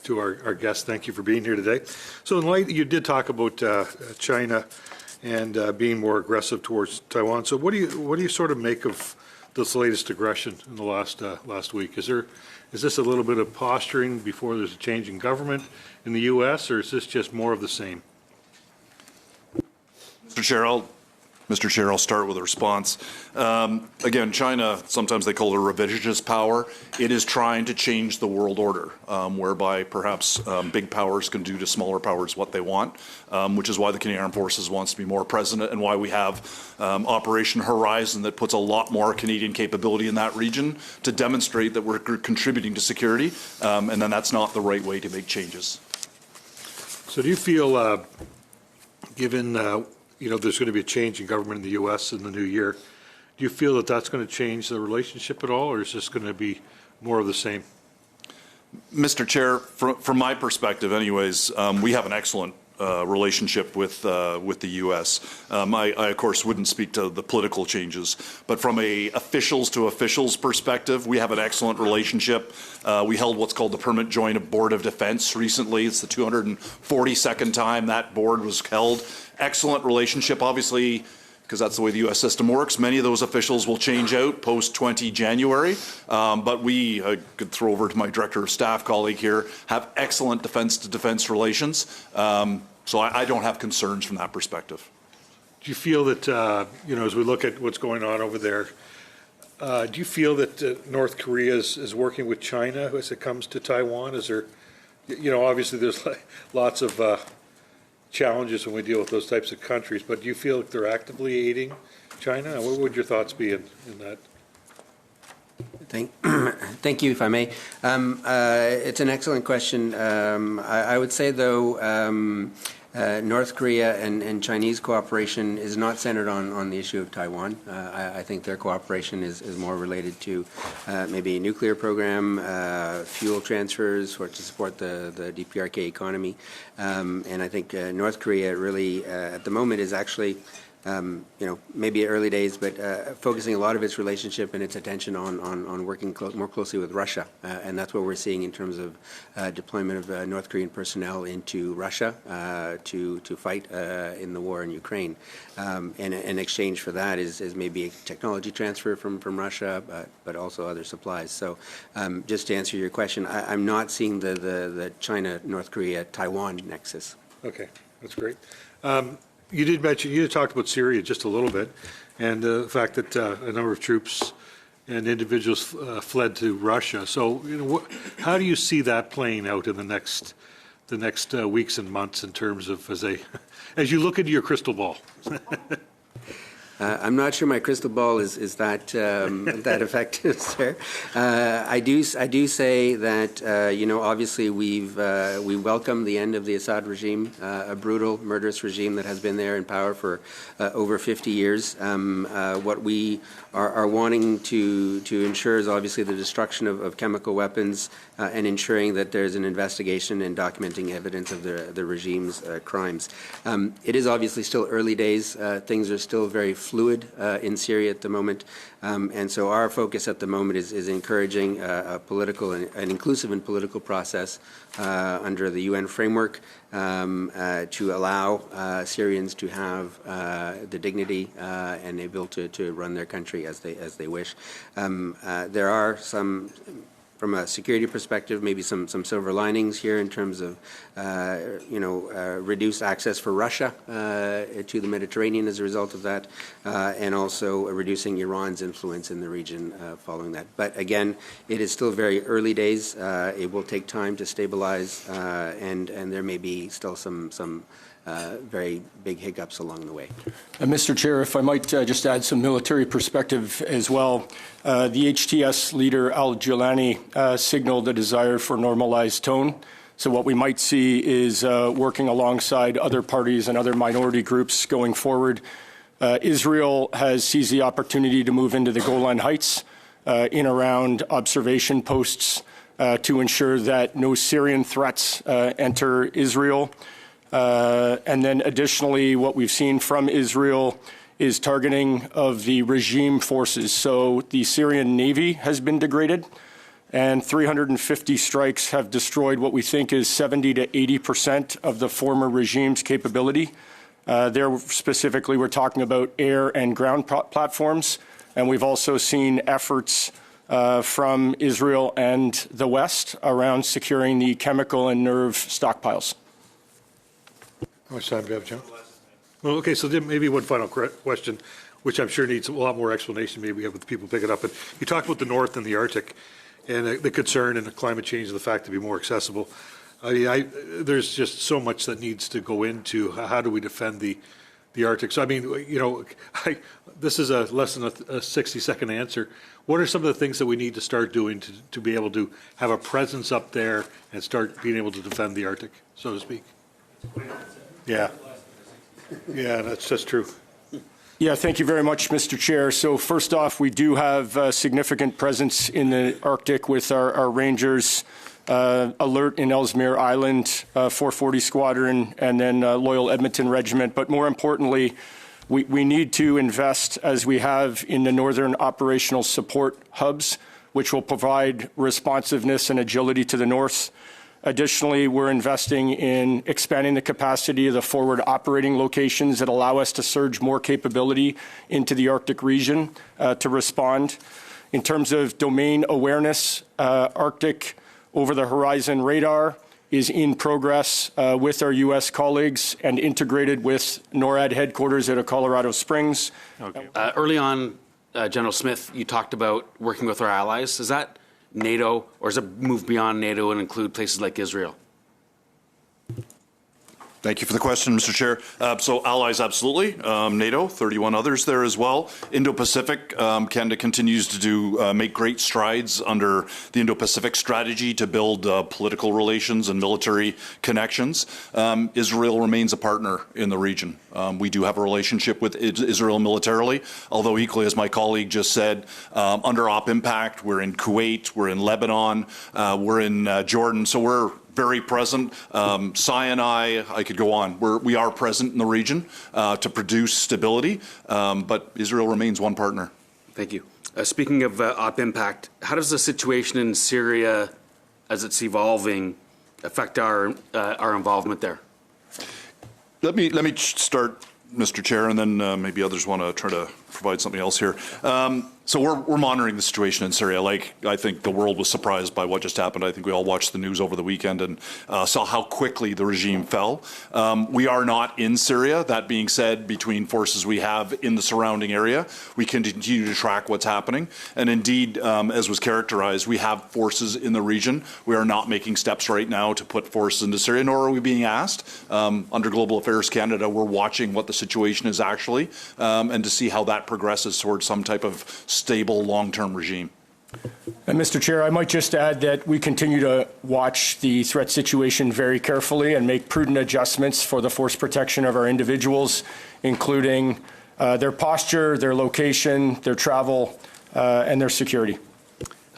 to our guests. Thank you for being here today. So in light, you did talk about China and being more aggressive towards Taiwan. So what do you sort of make of this latest aggression in the last week? Is this a little bit of posturing before there's a change in government in the U.S., or is this just more of the same? Mr. Chair, I'll start with a response. Again, China, sometimes they call it a revisionist power. It is trying to change the world order, whereby perhaps big powers can do to smaller powers what they want, which is why the Canadian Armed Forces wants to be more present and why we have Operation Horizon that puts a lot more Canadian capability in that region to demonstrate that we're contributing to security, and then that's not the right way to make changes. So do you feel, given there's going to be a change in government in the U.S. in the new year, do you feel that that's going to change the relationship at all, or is this going to be more of the same? Mr. Chair, from my perspective anyways, we have an excellent relationship with the U.S. I, of course, wouldn't speak to the political changes, but from a officials to officials perspective, we have an excellent relationship. We held what's called the Permanent Joint Board of Defense recently. It's the 242nd time that board was held. Excellent relationship, obviously, because that's the way the U.S. system works. Many of those officials will change out post-20 January, but we, I could throw over to my Director of Staff colleague here, have excellent defense-to-defense relations. So I don't have concerns from that perspective. Do you feel that, as we look at what's going on over there, do you feel that North Korea is working with China as it comes to Taiwan? Is there, obviously there's lots of challenges when we deal with those types of countries, but do you feel like they're actively aiding China? What would your thoughts be in that? Thank you, if I may. It's an excellent question. I would say, though, North Korea and Chinese cooperation is not centered on the issue of Taiwan. I think their cooperation is more related to maybe a nuclear program, fuel transfers, or to support the DPRK economy. And I think North Korea really, at the moment, is actually maybe early days, but focusing a lot of its relationship and its attention on working more closely with Russia. And that's what we're seeing in terms of deployment of North Korean personnel into Russia to fight in the war in Ukraine. And in exchange for that is maybe a technology transfer from Russia, but also other supplies. So just to answer your question, I'm not seeing the China-North Korea-Taiwan nexus. Okay, that's great. You talked about Syria just a little bit, and the fact that a number of troops and individuals fled to Russia. So, how do you see that playing out in the next weeks and months in terms of as you look into your crystal ball? I'm not sure my crystal ball is that that effective, sir. I do say that obviously we welcome the end of the Assad regime, a brutal, murderous regime that has been there in power for over 50 years. What we are wanting to ensure is obviously the destruction of chemical weapons and ensuring that there's an investigation and documenting evidence of the regime's crimes. It is obviously still early days. Things are still very fluid in Syria at the moment, and so our focus at the moment is encouraging a political and inclusive and political process under the UN framework to allow Syrians to have the dignity and the ability to run their country as they wish. There are some, from a security perspective, maybe some silver linings here in terms of, reduced access for Russia to the Mediterranean as a result of that, and also reducing Iran's influence in the region following that. But again, it is still very early days. It will take time to stabilize, and there may be still some very big hiccups along the way. Mr. Chair, if I might just add some military perspective as well. The HTS leader, al-Jilani, signaled a desire for normalized tone. So what we might see is working alongside other parties and other minority groups going forward. Israel has seized the opportunity to move into the Golan Heights in around observation posts to ensure that no Syrian threats enter Israel. And then additionally, what we've seen from Israel is targeting of the regime forces. So the Syrian Navy has been degraded. and 350 strikes have destroyed what we think is 70 to 80% of the former regime's capability. There specifically, we're talking about air and ground platforms, and we've also seen efforts from Israel and the West around securing the chemical and nerve stockpiles. How much time do you have, Jim? Well, okay, so then maybe one final question, which I'm sure needs a lot more explanation. Maybe we have with the people pick it up. But you talked about the North and the Arctic, and the concern and the climate change, the fact to be more accessible. I mean, there's just so much that needs to go into how do we defend the Arctic. So I mean, you know, this is less than a 60-second answer. What are some of the things that we need to start doing to be able to have a presence up there and start being able to defend the Arctic, so to speak? Yeah. Yeah, that's true. Yeah, thank you very much, Mr. Chair. So first off, we do have a significant presence in the Arctic with our Rangers alert in Ellesmere Island, 440 Squadron, and then Loyal Edmonton Regiment. But more importantly, we need to invest, as we have in the Northern Operational Support Hubs, which will provide responsiveness and agility to the North. Additionally, we're investing in expanding the capacity of the forward operating locations that allow us to surge more capability into the Arctic region to respond. In terms of domain awareness, Arctic over-the-horizon radar is in progress with our U.S. colleagues and integrated with NORAD headquarters out of Colorado Springs. Okay. Early on, General Smith, you talked about working with our allies. Is that NATO, or does it move beyond NATO and include places like Israel? Thank you for the question, Mr. Chair. So allies, absolutely. NATO, 31 others there as well. Indo-Pacific, Canada continues to make great strides under the Indo-Pacific strategy to build political relations and military connections. Israel remains a partner in the region. We do have a relationship with Israel militarily, although equally, as my colleague just said, under Op Impact, we're in Kuwait, we're in Lebanon, we're in Jordan, so we're very present. Sinai, I could go on. We are present in the region to produce stability, but Israel remains one partner. Thank you. Speaking of Op Impact, how does the situation in Syria, as it's evolving, affect our involvement there? Let me start, Mr. Chair, and then maybe others want to try to provide something else here. So we're monitoring the situation in Syria. Like, I think the world was surprised by what just happened. I think we all watched the news over the weekend and saw how quickly the regime fell. We are not in Syria. That being said, between forces we have in the surrounding area, we continue to track what's happening. And indeed, as was characterized, we have forces in the region. We are not making steps right now to put forces into Syria, nor are we being asked. Under Global Affairs Canada, we're watching what the situation is actually and to see how that progresses towards some type of stable long-term regime. And Mr. Chair, I might just add that we continue to watch the threat situation very carefully and make prudent adjustments for the force protection of our individuals, including their posture, their location, their travel, and their security.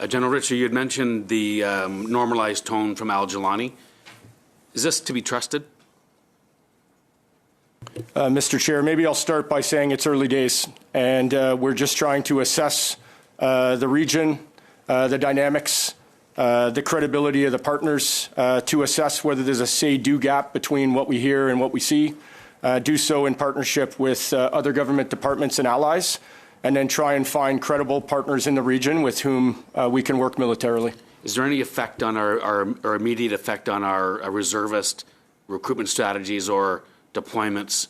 General Ritchie, you had mentioned the normalized tone from al-Jilani. Is this to be trusted? Mr. Chair, maybe I'll start by saying it's early days, and we're just trying to assess the region, the dynamics, the credibility of the partners, to assess whether there's a say-do gap between what we hear and what we see, do so in partnership with other government departments and allies, and then try and find credible partners in the region with whom we can work militarily. Is there any effect on our immediate effect on our reservist recruitment strategies or deployments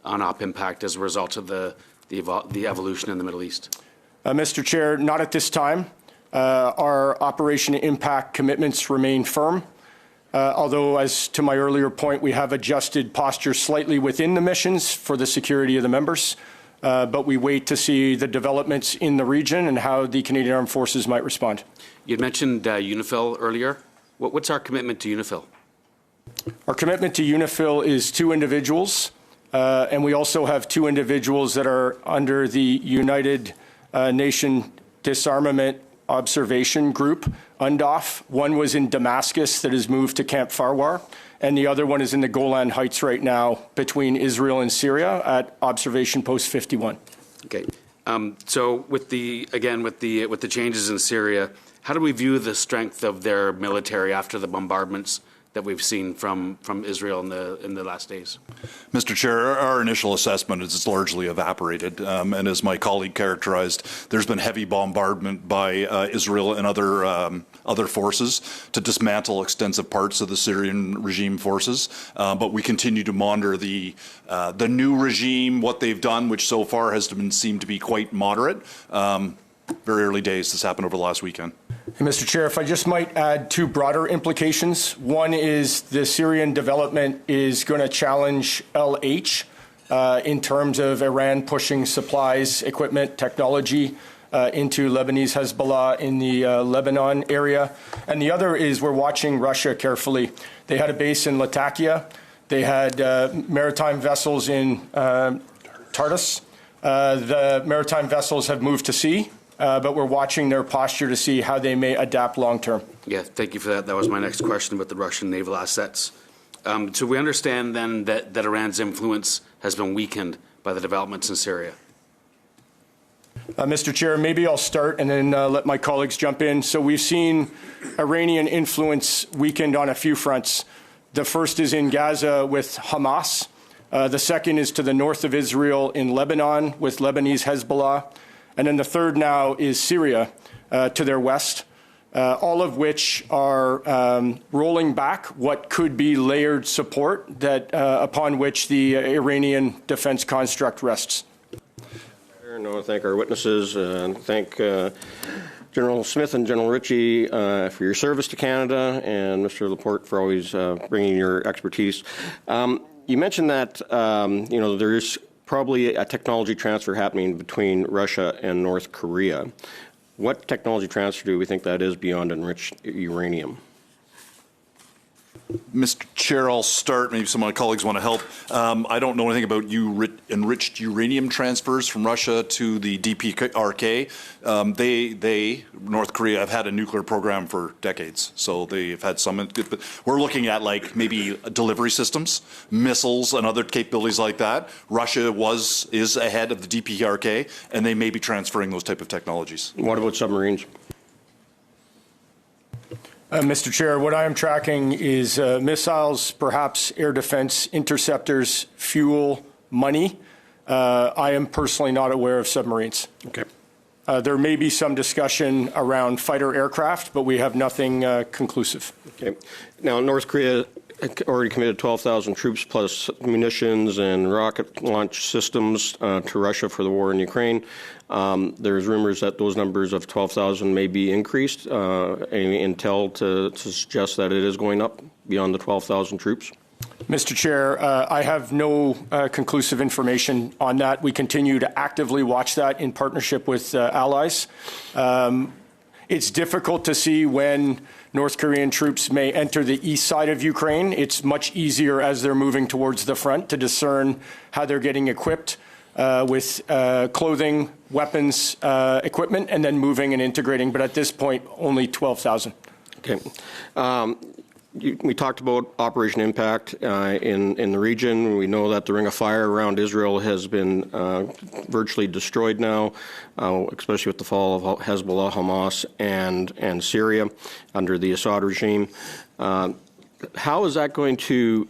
on Op Impact as a result of the evolution in the Middle East? Mr. Chair, not at this time. Our Operation Impact commitments remain firm, although, as to my earlier point, we have adjusted posture slightly within the missions for the security of the members, but we wait to see the developments in the region and how the Canadian Armed Forces might respond. You had mentioned UNIFIL earlier. What's our commitment to UNIFIL? Our commitment to UNIFIL is 2 individuals, and we also have 2 individuals that are under the United Nation Disarmament Observation Group, UNDOF. One was in Damascus that has moved to Camp Farwar, and the other one is in the Golan Heights right now between Israel and Syria at Observation Post 51. Okay. So with the changes in Syria, how do we view the strength of their military after the bombardments that we've seen from Israel in the last days? Mr. Chair, our initial assessment is it's largely evaporated. And as my colleague characterized, there's been heavy bombardment by Israel and other forces to dismantle extensive parts of the Syrian regime forces. But we continue to monitor the new regime, what they've done, which so far has seemed to be quite moderate. Very early days. This happened over the last weekend. And Mr. Chair, if I just might add two broader implications. One is the Syrian development is going to challenge LH in terms of Iran pushing supplies, equipment, technology into Lebanese Hezbollah in the Lebanon area. And the other is we're watching Russia carefully. They had a base in Latakia. They had maritime vessels in Tartus. The maritime vessels have moved to sea. But we're watching their posture to see how they may adapt long term. Yeah, thank you for that. That was my next question about the Russian naval assets. So we understand then that Iran's influence has been weakened by the developments in Syria. Mr. Chair, maybe I'll start and then let my colleagues jump in. So we've seen Iranian influence weakened on a few fronts. The first is in Gaza with Hamas. The second is to the north of Israel in Lebanon with Lebanese Hezbollah. And then the third now is Syria to their west, all of which are rolling back what could be layered support that upon which the Iranian defense construct rests. I want to thank our witnesses and thank General Smith and General Ritchie for your service to Canada, and Mr. Laporte for always bringing your expertise. You mentioned that there is probably a technology transfer happening between Russia and North Korea. What technology transfer do we think that is beyond enriched uranium? Mr. Chair, I'll start. Maybe some of my colleagues want to help. I don't know anything about enriched uranium transfers from Russia to the DPRK. North Korea, have had a nuclear program for decades, so they've had some. But we're looking at like maybe delivery systems, missiles, and other capabilities like that. Russia is ahead of the DPRK, and they may be transferring those type of technologies. What about submarines? Mr. Chair, what I am tracking is missiles, perhaps air defense interceptors, fuel, money. I am personally not aware of submarines. Okay. There may be some discussion around fighter aircraft, but we have nothing conclusive. Okay. Now, North Korea already committed 12,000 troops plus munitions and rocket launch systems to Russia for the war in Ukraine. There's rumors that those numbers of 12,000 may be increased. Any intel to suggest that it is going up beyond the 12,000 troops? Mr. Chair, I have no conclusive information on that. We continue to actively watch that in partnership with allies. It's difficult to see when North Korean troops may enter the east side of Ukraine. It's much easier as they're moving towards the front to discern how they're getting equipped with clothing, weapons, equipment, and then moving and integrating. But at this point, only 12,000. Okay. We talked about Operation Impact in the region. We know that the Ring of Fire around Israel has been virtually destroyed now, especially with the fall of Hezbollah, Hamas, and Syria under the Assad regime. How is that going to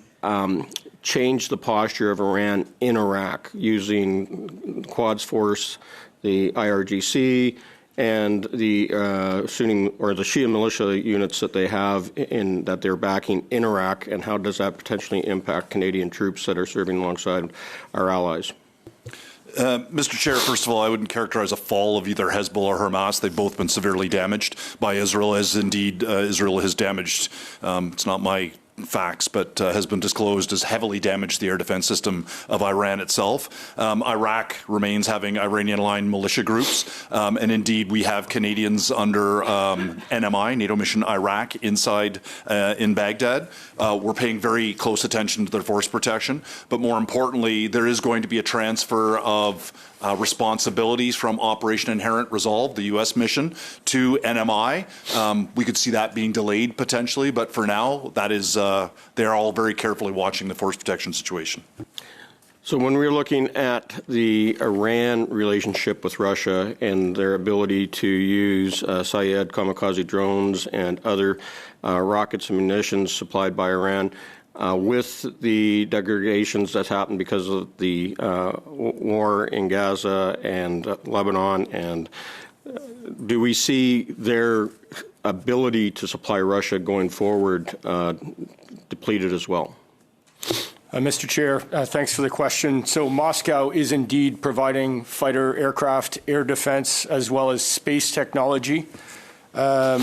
change the posture of Iran in Iraq using Quds Force, the IRGC, and the Sunni or the Shia militia units that they have that they're backing in Iraq, and how does that potentially impact Canadian troops that are serving alongside our allies? Mr. Chair, first of all, I wouldn't characterize a fall of either Hezbollah or Hamas. They've both been severely damaged by Israel, as indeed Israel has damaged. It's not my facts, but has been disclosed as heavily damaged the air defense system of Iran itself. Iraq remains having Iranian-aligned militia groups, and indeed we have Canadians under NMI, NATO Mission Iraq, inside in Baghdad. We're paying very close attention to their force protection, but more importantly, there is going to be a transfer of responsibilities from Operation Inherent Resolve, the U.S. mission, to NMI. We could see that being delayed potentially, but for now, that is they're all very carefully watching the force protection situation. So when we're looking at the Iran relationship with Russia and their ability to use Syed kamikaze drones and other rockets and munitions supplied by Iran, with the degradations that happened because of the war in Gaza and Lebanon, and do we see their ability to supply Russia going forward depleted as well? Mr. Chair, thanks for the question. So Moscow is indeed providing fighter aircraft, air defense, as well as space technology. And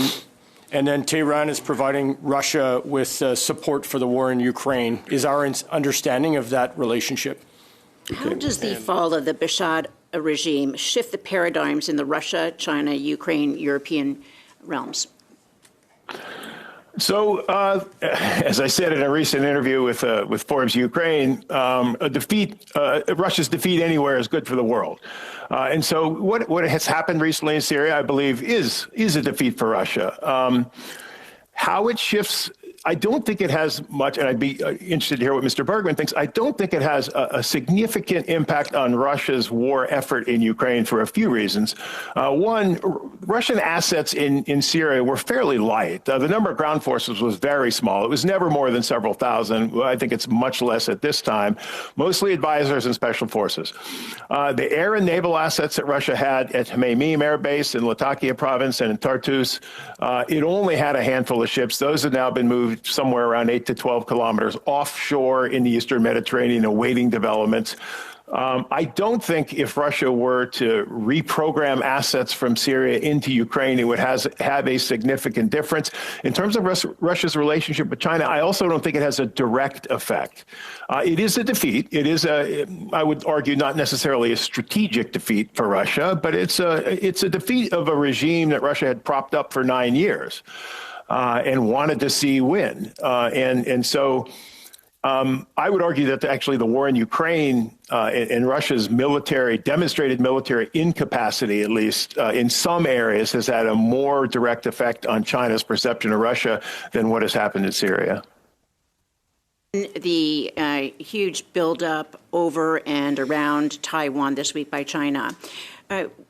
then Tehran is providing Russia with support for the war in Ukraine. Is our understanding of that relationship? How does the fall of the Bashar regime shift the paradigms in the Russia, China, Ukraine, European realms? So, as I said in a recent interview with Forbes Ukraine, Russia's defeat anywhere is good for the world. And so what has happened recently in Syria, I believe, is a defeat for Russia. How it shifts, I don't think it has much, and I'd be interested to hear what Mr. Bergman thinks. I don't think it has a significant impact on Russia's war effort in Ukraine for a few reasons. One, Russian assets in Syria were fairly light. The number of ground forces was very small. It was never more than several thousand. I think it's much less at this time, mostly advisors and special forces. The air and naval assets that Russia had at Hmeimim Air Base in Latakia province and in Tartus, it only had a handful of ships. Those have now been moved somewhere around 8 to 12 kilometers offshore in the Eastern Mediterranean, awaiting developments. I don't think if Russia were to reprogram assets from Syria into Ukraine, it would have a significant difference. In terms of Russia's relationship with China, I also don't think it has a direct effect. It is a defeat. It is I would argue, not necessarily a strategic defeat for Russia, but it's a defeat of a regime that Russia had propped up for 9 years. And wanted to see win. And so I would argue that actually the war in Ukraine and Russia's demonstrated military incapacity, at least in some areas, has had a more direct effect on China's perception of Russia than what has happened in Syria. The huge buildup over and around Taiwan this week by China.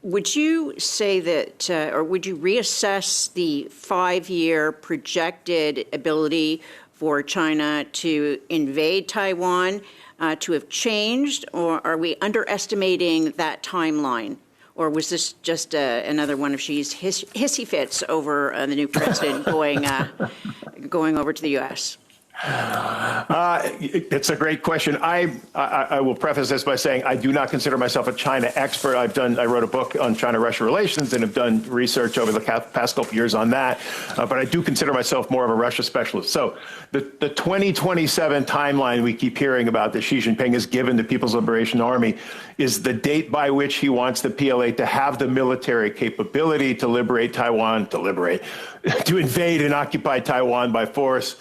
Would you say that, or would you reassess the 5-year projected ability for China to invade Taiwan to have changed, or are we underestimating that timeline? Or was this just another one of Xi's hissy fits over the new president going over to the U.S.? It's a great question. I will preface this by saying I do not consider myself a China expert. I wrote a book on China-Russia relations and have done research over the past couple of years on that. But I do consider myself more of a Russia specialist. So the 2027 timeline we keep hearing about that Xi Jinping has given the People's Liberation Army is the date by which he wants the PLA to have the military capability to liberate Taiwan, to invade and occupy Taiwan by force.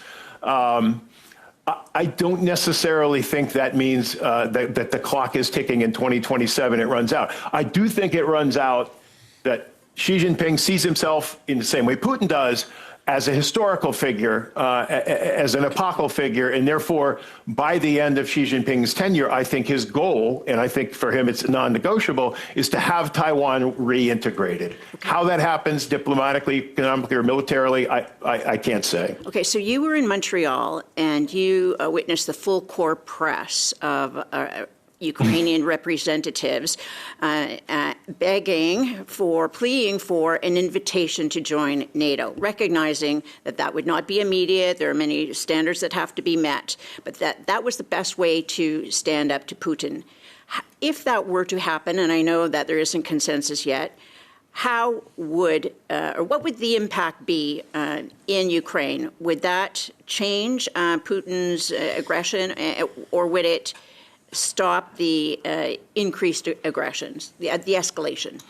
I don't necessarily think that means that the clock is ticking in 2027, it runs out. I do think it runs out that Xi Jinping sees himself in the same way Putin does as a historical figure, as an epochal figure, and therefore, by the end of Xi Jinping's tenure, I think his goal, and I think for him it's non-negotiable, is to have Taiwan reintegrated. Okay. How that happens diplomatically, economically, or militarily, I can't say. Okay, so you were in Montreal, and you witnessed the full court press of Ukrainian representatives pleading for an invitation to join NATO, recognizing that that would not be immediate. There are many standards that have to be met, but that was the best way to stand up to Putin. If that were to happen, and I know that there isn't consensus yet, how would, or what would the impact be in Ukraine? Would that change Putin's aggression, or would it stop the increased aggressions, the escalation?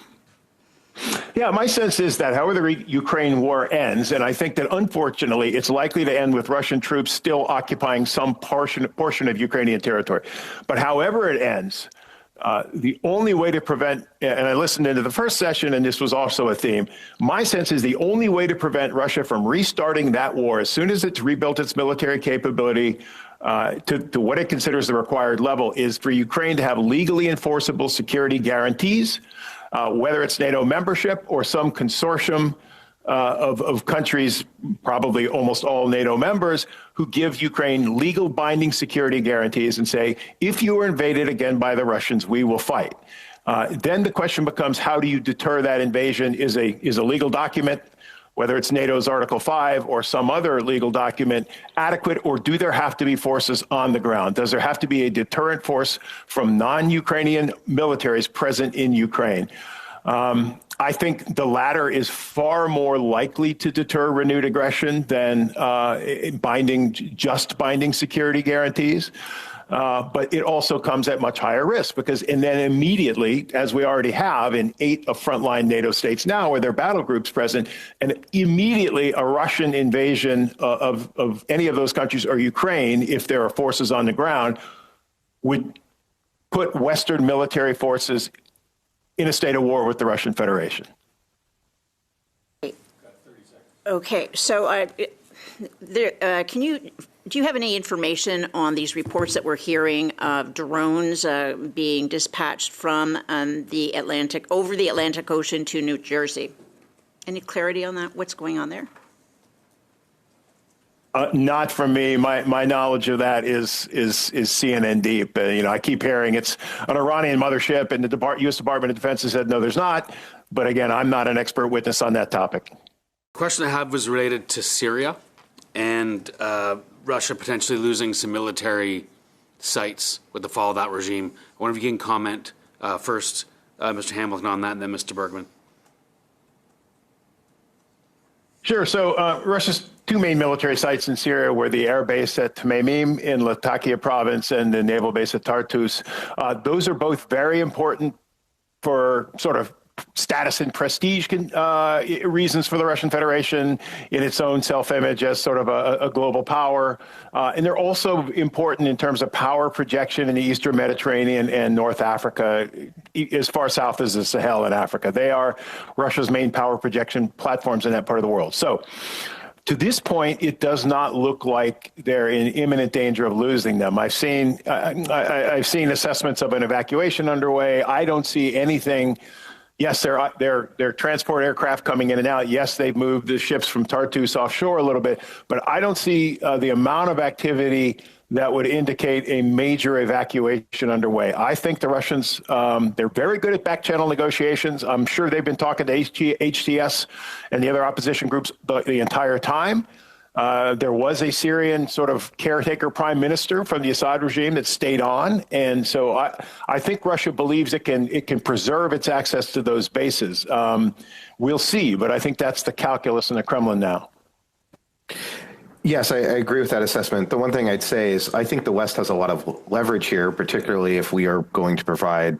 Yeah, my sense is that however the Ukraine war ends, and I think that unfortunately it's likely to end with Russian troops still occupying some portion of Ukrainian territory. But however it ends, The only way to prevent, and I listened into the first session, and this was also a theme, my sense is the only way to prevent Russia from restarting that war as soon as it's rebuilt its military capability to what it considers the required level is for Ukraine to have legally enforceable security guarantees, whether it's NATO membership or some consortium of countries, probably almost all NATO members, who give Ukraine legal binding security guarantees and say, if you are invaded again by the Russians, we will fight. Then the question becomes, how do you deter that invasion? Is a legal document, whether it's NATO's Article 5 or some other legal document, adequate, or do there have to be forces on the ground? Does there have to be a deterrent force from non-Ukrainian militaries present in Ukraine? I think the latter is far more likely to deter renewed aggression than binding security guarantees. But it also comes at much higher risk and then immediately, as we already have in 8 of frontline NATO states now where there are battle groups present, and immediately a Russian invasion of any of those countries or Ukraine, if there are forces on the ground, would put Western military forces in a state of war with the Russian Federation. Okay, so do you have any information on these reports that we're hearing of drones being dispatched from the Atlantic, over the Atlantic Ocean to New Jersey? Any clarity on that? What's going on there? Not from me. My knowledge of that is CNN deep. I keep hearing it's an Iranian mothership, and the U.S. Department of Defense has said, no, there's not. But again, I'm not an expert witness on that topic. The question I have was related to Syria and Russia potentially losing some military sites with the fall of that regime. I wonder if you can comment first, Mr. Hamilton, on that, and then Mr. Bergman. Sure. So Russia's 2 main military sites in Syria were the air base at Tamimim in Latakia province and the naval base at Tartus. Those are both very important for sort of status and prestige reasons for the Russian Federation in its own self-image as sort of a global power. And they're also important in terms of power projection in the Eastern Mediterranean and North Africa, as far south as the Sahel in Africa. They are Russia's main power projection platforms in that part of the world. So to this point, it does not look like they're in imminent danger of losing them. I've seen assessments of an evacuation underway. I don't see anything. Yes, there are transport aircraft coming in and out. Yes, they've moved the ships from Tartus offshore a little bit, but I don't see the amount of activity that would indicate a major evacuation underway. I think the Russians, they're very good at back-channel negotiations. I'm sure they've been talking to HTS and the other opposition groups the entire time. There was a Syrian sort of caretaker prime minister from the Assad regime that stayed on. And so I think Russia believes it can preserve its access to those bases. We'll see, but I think that's the calculus in the Kremlin now. Yes, I agree with that assessment. The one thing I'd say is I think the West has a lot of leverage here, particularly if we are going to provide,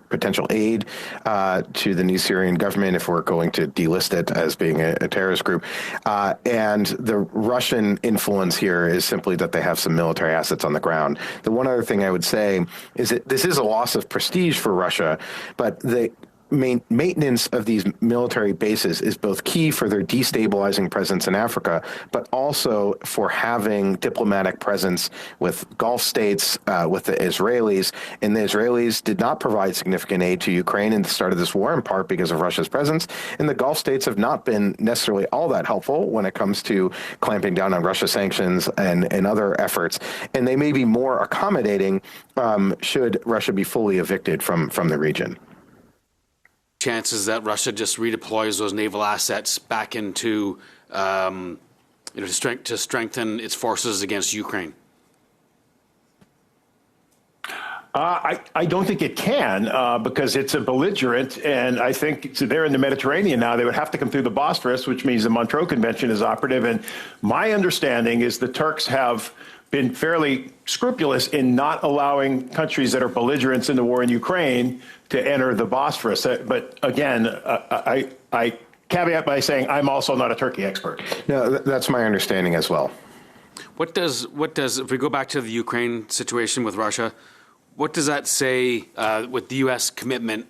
potential aid to the new Syrian government, if we're going to delist it as being a terrorist group. And the Russian influence here is simply that they have some military assets on the ground. The one other thing I would say is that this is a loss of prestige for Russia, but the maintenance of these military bases is both key for their destabilizing presence in Africa, but also for having diplomatic presence with Gulf states, with the Israelis. And the Israelis did not provide significant aid to Ukraine in the start of this war, in part because of Russia's presence. And the Gulf states have not been necessarily all that helpful when it comes to clamping down on Russia sanctions and other efforts. And they may be more accommodating should Russia be fully evicted from the region. Chances that Russia just redeploys those naval assets back into, to strengthen its forces against Ukraine? I don't think it can because it's a belligerent, and I think they're in the Mediterranean now. They would have to come through the Bosphorus, which means the Montreux Convention is operative. And my understanding is the Turks have been fairly scrupulous in not allowing countries that are belligerents in the war in Ukraine to enter the Bosphorus. But again, I caveat by saying I'm also not a Turkey expert. No, that's my understanding as well. What does if we go back to the Ukraine situation with Russia, What does that say with the U.S. commitment?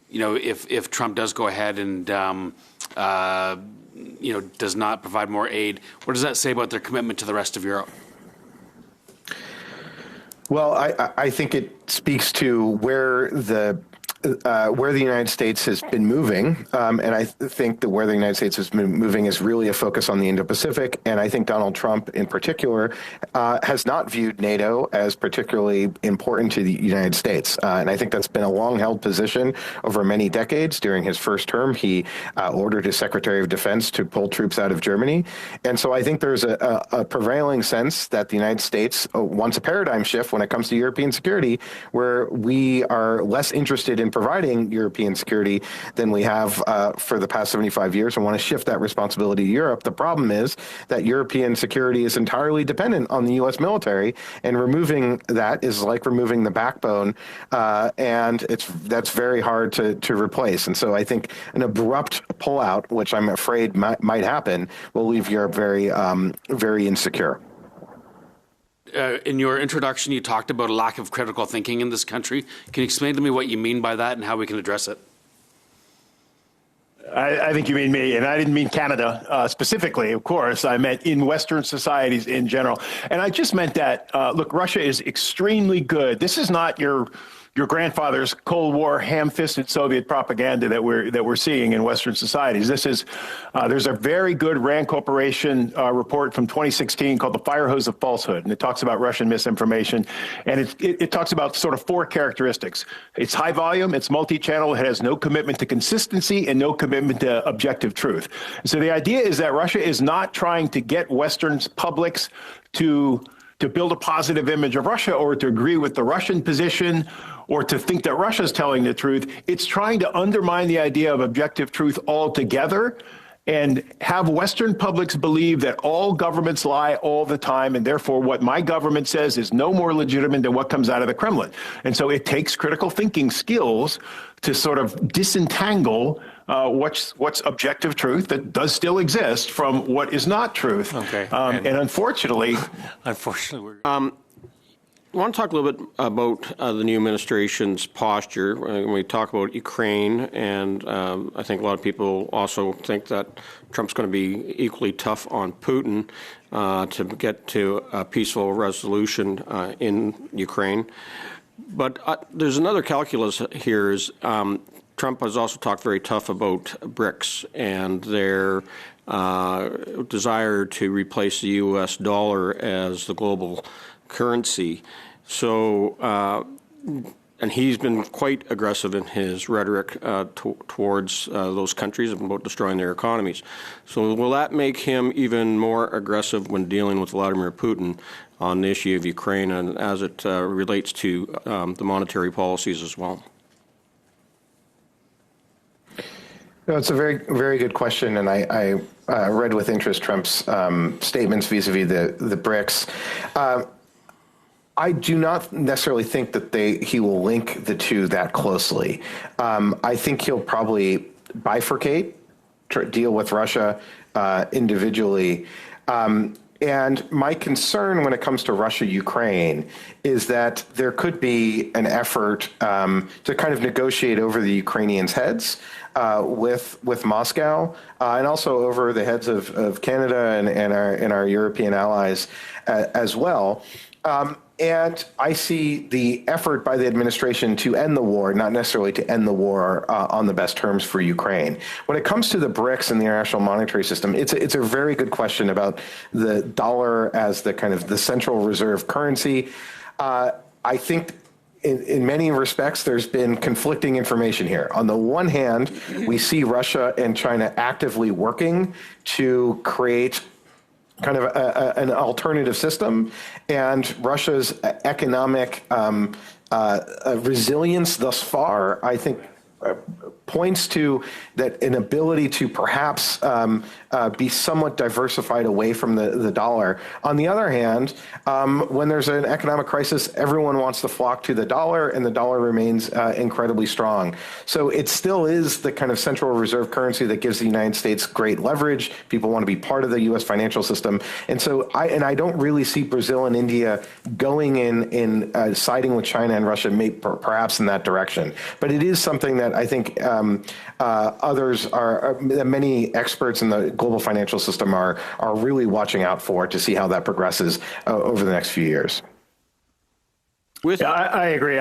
If Trump does go ahead and does not provide more aid, what does that say about their commitment to the rest of Europe? Well, I think it speaks to where the United States has been moving, and I think that where the United States has been moving is really a focus on the Indo-Pacific, and I think Donald Trump in particular has not viewed NATO as particularly important to the United States, and I think that's been a long-held position over many decades. During his first term, he ordered his Secretary of Defense to pull troops out of Germany, and so I think there's a prevailing sense that the United States wants a paradigm shift when it comes to European security, where we are less interested in providing European security than we have for the past 75 years and want to shift that responsibility to Europe. The problem is that European security is entirely dependent on the U.S. military, and removing that is like removing the backbone, and that's very hard to replace. And so I think an abrupt pullout, which I'm afraid might happen, will leave Europe very, very insecure. In your introduction, you talked about a lack of critical thinking in this country. Can you explain to me what you mean by that and how we can address it? I think you mean me, and I didn't mean Canada specifically, of course. I meant in Western societies in general. And I just meant that, look, Russia is extremely good. This is not your grandfather's Cold War ham-fisted Soviet propaganda that we're seeing in Western societies. This is there's a very good RAND Corporation report from 2016 called "The Fire Hose of Falsehood," and it talks about Russian misinformation, and it talks about sort of four characteristics. It's high volume, it's multi-channel, it has no commitment to consistency, and no commitment to objective truth. So the idea is that Russia is not trying to get Western publics to build a positive image of Russia or to agree with the Russian position or to think that Russia is telling the truth. It's trying to undermine the idea of objective truth altogether and have Western publics believe that all governments lie all the time, and therefore what my government says is no more legitimate than what comes out of the Kremlin. And so it takes critical thinking skills to sort of disentangle what's objective truth that does still exist from what is not truth. Okay. And unfortunately, we're... I want to talk a little bit about the new administration's posture. When we talk about Ukraine, and I think a lot of people also think that Trump's going to be equally tough on Putin to get to a peaceful resolution in Ukraine. But there's another calculus here is Trump has also talked very tough about BRICS and their desire to replace the U.S. dollar as the global currency. So, and he's been quite aggressive in his rhetoric towards those countries about destroying their economies. So will that make him even more aggressive when dealing with Vladimir Putin on the issue of Ukraine and as it relates to the monetary policies as well? No, it's a very, very good question, and I read with interest Trump's statements vis-a-vis the BRICS. I do not necessarily think that he will link the two that closely. I think he'll probably bifurcate, deal with Russia individually. And my concern when it comes to Russia-Ukraine is that there could be an effort to kind of negotiate over the Ukrainians' heads with Moscow, and also over the heads of Canada and our European allies as well. And I see the effort by the administration to end the war, not necessarily to end the war on the best terms for Ukraine. When it comes to the BRICS and the international monetary system, it's a very good question about the dollar as the kind of the central reserve currency. I think in many respects, there's been conflicting information here. On the one hand, we see Russia and China actively working to create kind of an alternative system, and Russia's economic resilience thus far, I think, points to that an ability to perhaps be somewhat diversified away from the dollar. On the other hand, when there's an economic crisis, everyone wants to flock to the dollar, and the dollar remains incredibly strong. So it still is the kind of central reserve currency that gives the United States great leverage. People want to be part of the U.S. financial system. And so I don't really see Brazil and India going in siding with China and Russia, perhaps in that direction. But it is something that I think others that many experts in the global financial system are really watching out for to see how that progresses over the next few years. Yeah, I agree.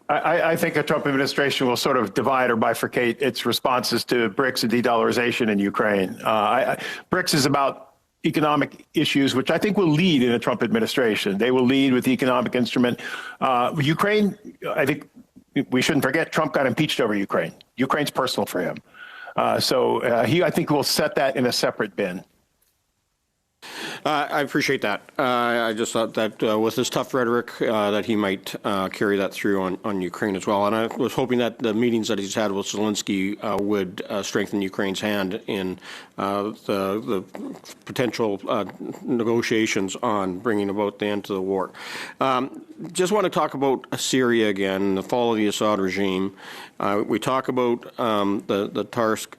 I think the Trump administration will sort of divide or bifurcate its responses to BRICS and de-dollarization in Ukraine. BRICS is about economic issues, which I think will lead in a Trump administration. They will lead with the economic instrument. Ukraine, I think we shouldn't forget, Trump got impeached over Ukraine. Ukraine's personal for him. So I think will set that in a separate bin. I appreciate that. I just thought that with his tough rhetoric, that he might carry that through on Ukraine as well. And I was hoping that the meetings that he's had with Zelensky would strengthen Ukraine's hand in the potential negotiations on bringing about the end to the war. Just want to talk about Syria again, the fall of the Assad regime. We talk about the Tarsk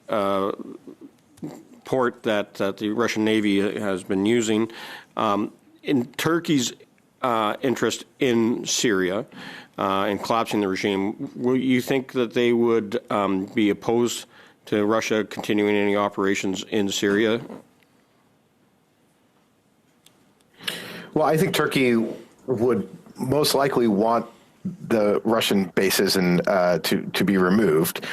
port that the Russian Navy has been using. In Turkey's interest in Syria and collapsing the regime, will you think that they would be opposed to Russia continuing any operations in Syria? Well, I think Turkey would most likely want the Russian bases to be removed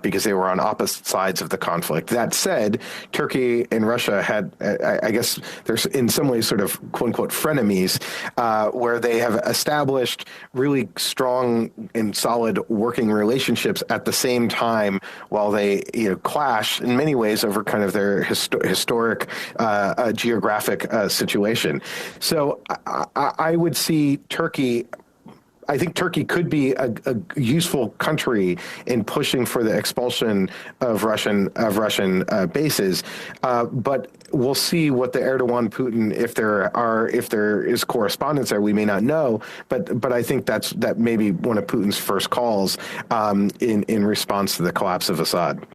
because they were on opposite sides of the conflict. That said, Turkey and Russia had, I guess, there's in some ways sort of quote unquote frenemies where they have established really strong and solid working relationships at the same time while they clash in many ways over kind of their historic geographic situation. So I would see Turkey. I think Turkey could be a useful country in pushing for the expulsion of Russian bases, but we'll see what the Erdogan-Putin, if there is correspondence there, we may not know. But I think that may be one of Putin's first calls in response to the collapse of Assad.